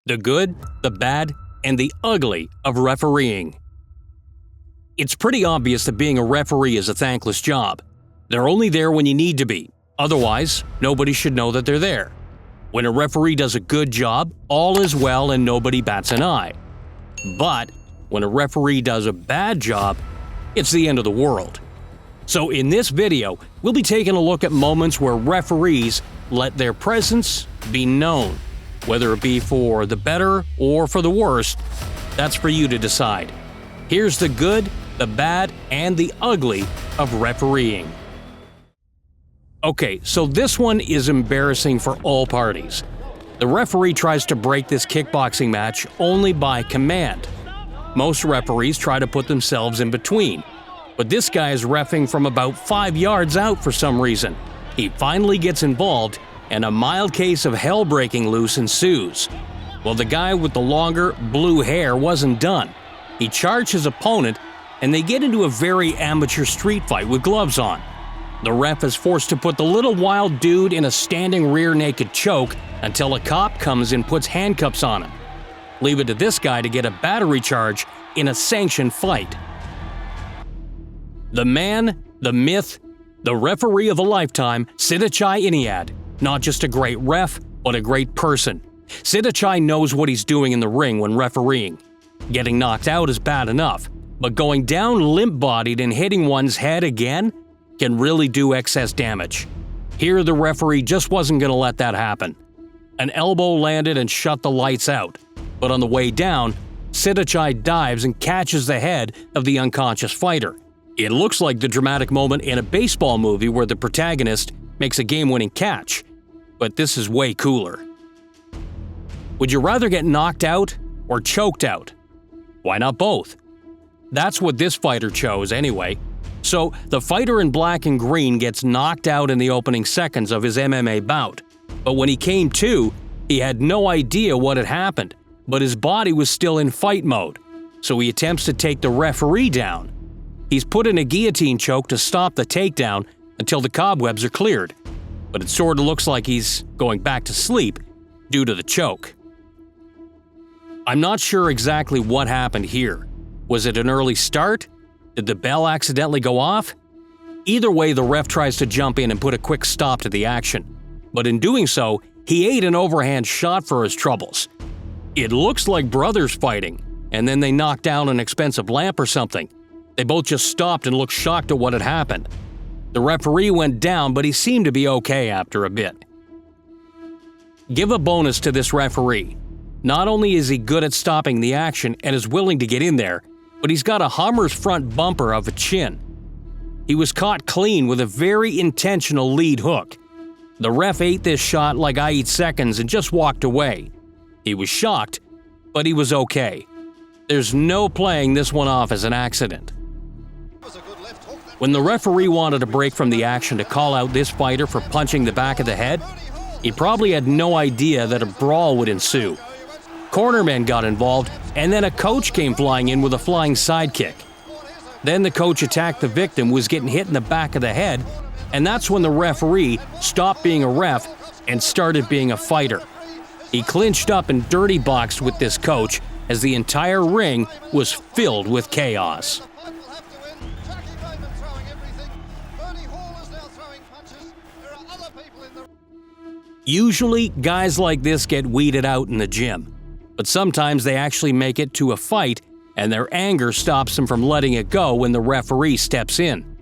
the good, the bad, and the ugly of refereeing. It's pretty obvious that being a referee is a thankless job. They're only there when you need to be. Otherwise, nobody should know that they're there. When a referee does a good job, all is well and nobody bats an eye. But when a referee does a bad job, it's the end of the world. So in this video, we'll be taking a look at moments where referees let their presence be known. Whether it be for the better or for the worst, that's for you to decide. Here's the good, the bad, and the ugly of refereeing. Okay, so this one is embarrassing for all parties. The referee tries to break this kickboxing match only by command. Most referees try to put themselves in between, but this guy is reffing from about 5 yards out for some reason. He finally gets involved, and a mild case of hell breaking loose ensues. Well, the guy with the longer, blue hair wasn't done. He charged his opponent, and they get into a very amateur street fight with gloves on. The ref is forced to put the little wild dude in a standing rear naked choke until a cop comes and puts handcuffs on him. Leave it to this guy to get a battery charge in a sanctioned fight. The man, the myth, the referee of a lifetime, Siddhichai Iniad. Not just a great ref, but a great person. Siddhichai knows what he's doing in the ring when refereeing. Getting knocked out is bad enough, but going down limp-bodied and hitting one's head again can really do excess damage. Here, the referee just wasn't going to let that happen. An elbow landed and shut the lights out, but on the way down, Siddhichai dives and catches the head of the unconscious fighter. It looks like the dramatic moment in a baseball movie where the protagonist makes a game-winning catch, but this is way cooler. Would you rather get knocked out or choked out? Why not both? That's what this fighter chose anyway. So the fighter in black and green gets knocked out in the opening seconds of his MMA bout. But when he came to, he had no idea what had happened, but his body was still in fight mode. So he attempts to take the referee down. He's put in a guillotine choke to stop the takedown until the cobwebs are cleared. But it sort of looks like he's going back to sleep due to the choke. I'm not sure exactly what happened here. Was it an early start? Did the bell accidentally go off? Either way, the ref tries to jump in and put a quick stop to the action. But in doing so, he ate an overhand shot for his troubles. It looks like brothers fighting, and then they knocked down an expensive lamp or something. They both just stopped and looked shocked at what had happened. The referee went down, but he seemed to be okay after a bit. Give a bonus to this referee. Not only is he good at stopping the action and is willing to get in there, but he's got a Hummer's front bumper of a chin. He was caught clean with a very intentional lead hook. The ref ate this shot like I eat seconds and just walked away. He was shocked, but he was okay. There's no playing this one off as an accident. When the referee wanted a break from the action to call out this fighter for punching the back of the head, he probably had no idea that a brawl would ensue. Cornermen got involved, and then a coach came flying in with a flying sidekick. Then the coach attacked the victim who was getting hit in the back of the head, and that's when the referee stopped being a ref and started being a fighter. He clinched up and dirty boxed with this coach as the entire ring was filled with chaos. Usually, guys like this get weeded out in the gym, but sometimes they actually make it to a fight and their anger stops them from letting it go when the referee steps in.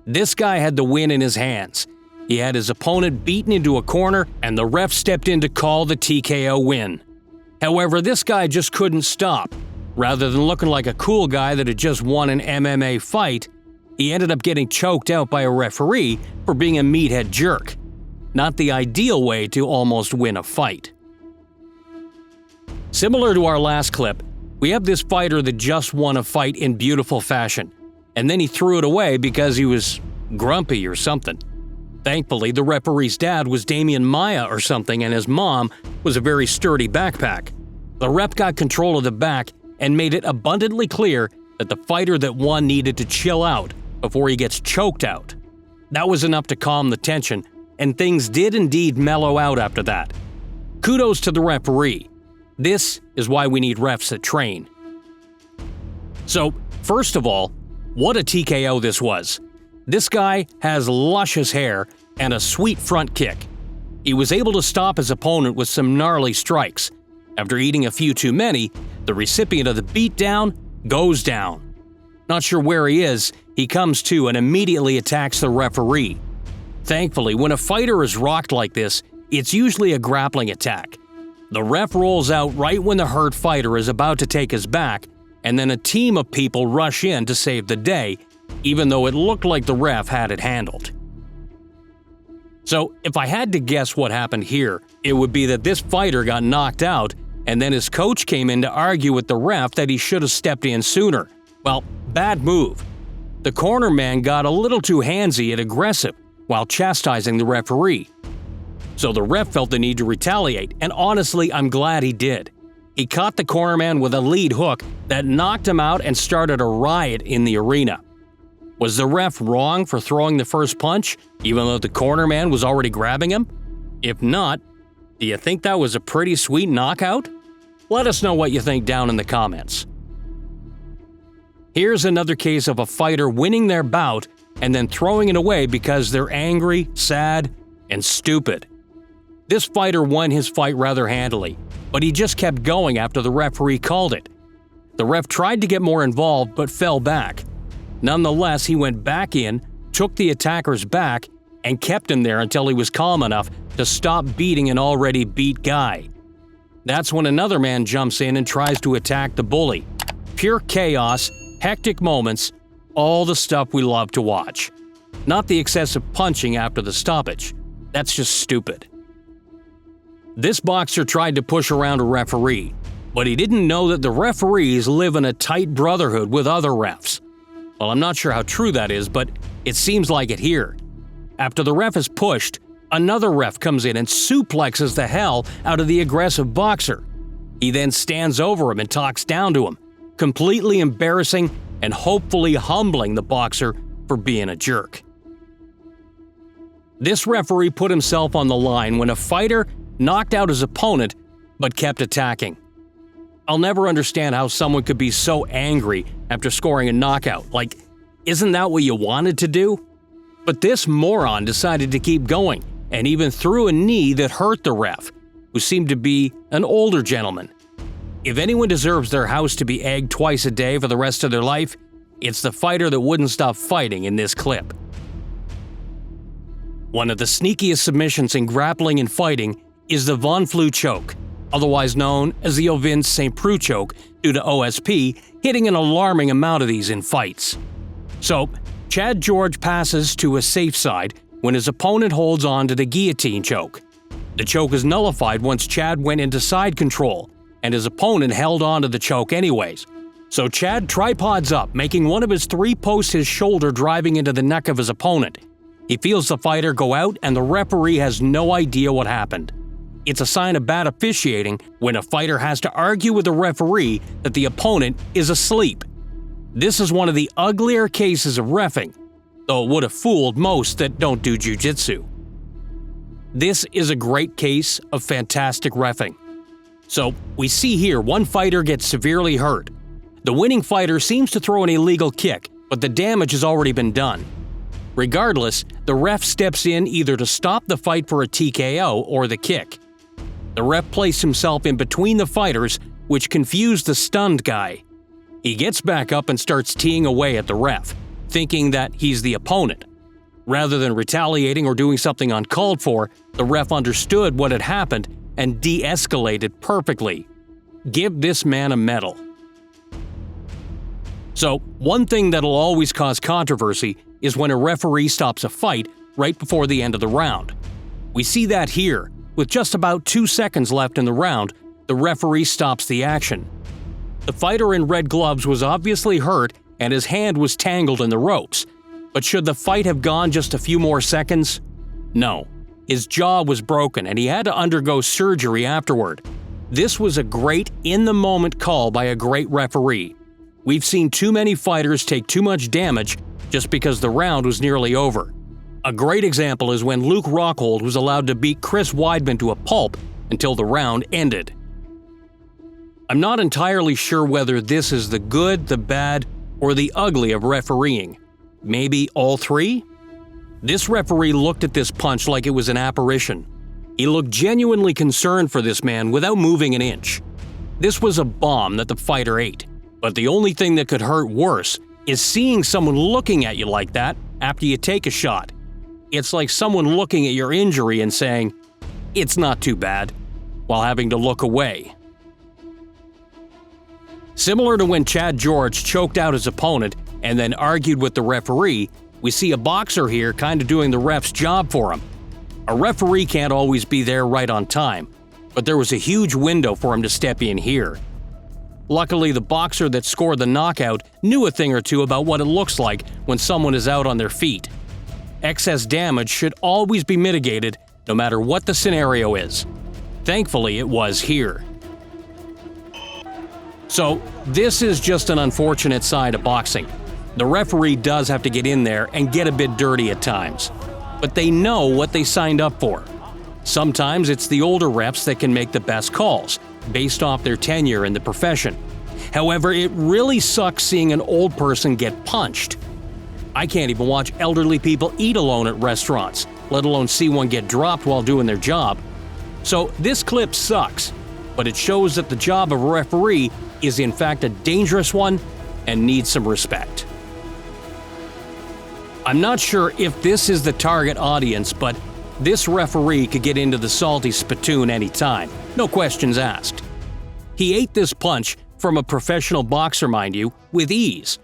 This guy had the win in his hands. He had his opponent beaten into a corner and the ref stepped in to call the TKO win. However, this guy just couldn't stop. Rather than looking like a cool guy that had just won an MMA fight, he ended up getting choked out by a referee for being a meathead jerk. Not the ideal way to almost win a fight. Similar to our last clip, we have this fighter that just won a fight in beautiful fashion, and then he threw it away because he was grumpy or something. Thankfully, the referee's dad was Damian Maia or something, and his mom was a very sturdy backpack. The ref got control of the back and made it abundantly clear that the fighter that won needed to chill out before he gets choked out. That was enough to calm the tension, and things did indeed mellow out after that. Kudos to the referee. This is why we need refs that train. So, first of all, what a TKO this was. This guy has luscious hair and a sweet front kick. He was able to stop his opponent with some gnarly strikes. After eating a few too many, the recipient of the beatdown goes down. Not sure where he is, he comes to and immediately attacks the referee. Thankfully, when a fighter is rocked like this, it's usually a grappling attack. The ref rolls out right when the hurt fighter is about to take his back, and then a team of people rush in to save the day, even though it looked like the ref had it handled. So, if I had to guess what happened here, it would be that this fighter got knocked out, and then his coach came in to argue with the ref that he should have stepped in sooner. Well, bad move. The corner man got a little too handsy and aggressive while chastising the referee. So the ref felt the need to retaliate, and honestly, I'm glad he did. He caught the corner man with a lead hook that knocked him out and started a riot in the arena. Was the ref wrong for throwing the first punch, even though the corner man was already grabbing him? If not, do you think that was a pretty sweet knockout? Let us know what you think down in the comments. Here's another case of a fighter winning their bout and then throwing it away because they're angry, sad, and stupid. This fighter won his fight rather handily, but he just kept going after the referee called it. The ref tried to get more involved but fell back. Nonetheless, he went back in, took the attacker's back, and kept him there until he was calm enough to stop beating an already beat guy. That's when another man jumps in and tries to attack the bully. Pure chaos, hectic moments, all the stuff we love to watch. Not the excessive punching after the stoppage. That's just stupid. This boxer tried to push around a referee, but he didn't know that the referees live in a tight brotherhood with other refs. Well, I'm not sure how true that is, but it seems like it here. After the ref is pushed, another ref comes in and suplexes the hell out of the aggressive boxer. He then stands over him and talks down to him, completely embarrassing and hopefully humbling the boxer for being a jerk. This referee put himself on the line when a fighter knocked out his opponent but kept attacking. I'll never understand how someone could be so angry after scoring a knockout. Like, isn't that what you wanted to do? But this moron decided to keep going and even threw a knee that hurt the ref, who seemed to be an older gentleman. If anyone deserves their house to be egged twice a day for the rest of their life, it's the fighter that wouldn't stop fighting in this clip. One of the sneakiest submissions in grappling and fighting is the Von Flue choke, otherwise known as the Ovin St. Preux choke due to OSP hitting an alarming amount of these in fights. So, Chad George passes to a safe side when his opponent holds on to the guillotine choke. The choke is nullified once Chad went into side control, and his opponent held on to the choke anyways. So Chad tripods up, making one of his three post his shoulder driving into the neck of his opponent. He feels the fighter go out and the referee has no idea what happened. It's a sign of bad officiating when a fighter has to argue with the referee that the opponent is asleep. This is one of the uglier cases of reffing, though it would have fooled most that don't do jiu-jitsu. This is a great case of fantastic reffing. So, we see here one fighter gets severely hurt. The winning fighter seems to throw an illegal kick, but the damage has already been done. Regardless, the ref steps in either to stop the fight for a TKO or the kick. The ref placed himself in between the fighters, which confused the stunned guy. He gets back up and starts teeing away at the ref, thinking that he's the opponent. Rather than retaliating or doing something uncalled for, the ref understood what had happened and de-escalated perfectly. Give this man a medal. So, one thing that'll always cause controversy is when a referee stops a fight right before the end of the round. We see that here. With just about 2 seconds left in the round, the referee stops the action. The fighter in red gloves was obviously hurt and his hand was tangled in the ropes. But should the fight have gone just a few more seconds? No. His jaw was broken and he had to undergo surgery afterward. This was a great in-the-moment call by a great referee. We've seen too many fighters take too much damage just because the round was nearly over. A great example is when Luke Rockhold was allowed to beat Chris Weidman to a pulp until the round ended. I'm not entirely sure whether this is the good, the bad, or the ugly of refereeing. Maybe all three? This referee looked at this punch like it was an apparition. He looked genuinely concerned for this man without moving an inch. This was a bomb that the fighter ate, but the only thing that could hurt worse is seeing someone looking at you like that after you take a shot. It's like someone looking at your injury and saying, "It's not too bad," while having to look away. Similar to when Chad George choked out his opponent and then argued with the referee, we see a boxer here kind of doing the ref's job for him. A referee can't always be there right on time, but there was a huge window for him to step in here. Luckily, the boxer that scored the knockout knew a thing or two about what it looks like when someone is out on their feet. Excess damage should always be mitigated, no matter what the scenario is. Thankfully, it was here. So, this is just an unfortunate side of boxing. The referee does have to get in there and get a bit dirty at times. But they know what they signed up for. Sometimes it's the older refs that can make the best calls, based off their tenure in the profession. However, it really sucks seeing an old person get punched. I can't even watch elderly people eat alone at restaurants, let alone see one get dropped while doing their job. So this clip sucks, but it shows that the job of a referee is in fact a dangerous one and needs some respect. I'm not sure if this is the target audience, but this referee could get into the salty spittoon anytime, no questions asked. He ate this punch from a professional boxer, mind you, with ease.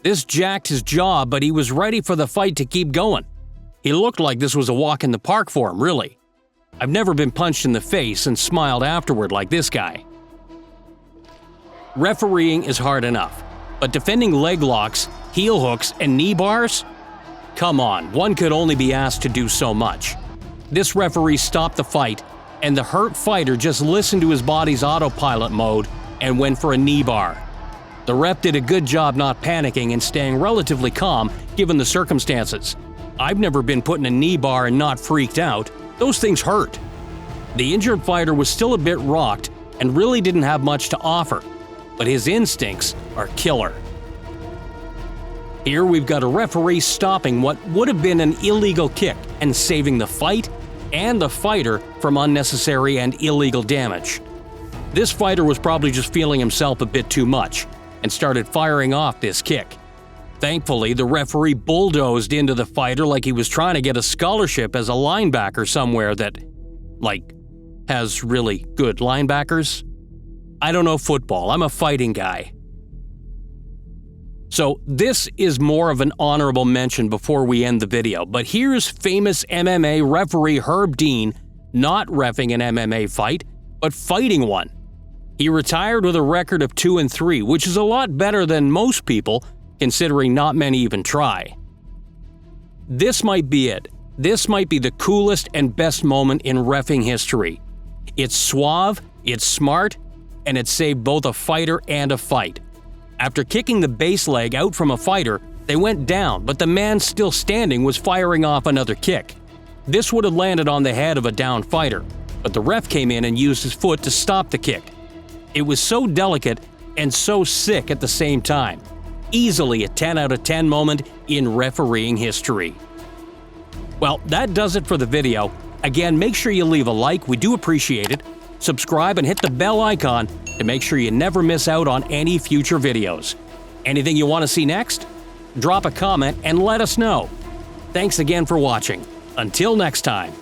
This jacked his jaw, but he was ready for the fight to keep going. He looked like this was a walk in the park for him, really. I've never been punched in the face and smiled afterward like this guy. Refereeing is hard enough, but defending leg locks, heel hooks, and knee bars? Come on, one could only be asked to do so much. This referee stopped the fight, and the hurt fighter just listened to his body's autopilot mode and went for a knee bar. The ref did a good job not panicking and staying relatively calm given the circumstances. I've never been put in a knee bar and not freaked out. Those things hurt. The injured fighter was still a bit rocked and really didn't have much to offer, but his instincts are killer. Here we've got a referee stopping what would have been an illegal kick and saving the fight and the fighter from unnecessary and illegal damage. This fighter was probably just feeling himself a bit too much and started firing off this kick. Thankfully, the referee bulldozed into the fighter like he was trying to get a scholarship as a linebacker somewhere that, has really good linebackers. I don't know football, I'm a fighting guy. So this is more of an honorable mention before we end the video, but here's famous MMA referee Herb Dean not reffing an MMA fight, but fighting one. He retired with a record of 2-3, which is a lot better than most people, considering not many even try. This might be it. This might be the coolest and best moment in reffing history. It's suave, it's smart, and it saved both a fighter and a fight. After kicking the base leg out from a fighter, they went down, but the man still standing was firing off another kick. This would have landed on the head of a downed fighter, but the ref came in and used his foot to stop the kick. It was so delicate and so sick at the same time. Easily a 10 out of 10 moment in refereeing history. Well, that does it for the video. Again, make sure you leave a like, we do appreciate it. Subscribe and hit the bell icon to make sure you never miss out on any future videos. Anything you want to see next? Drop a comment and let us know. Thanks again for watching. Until next time.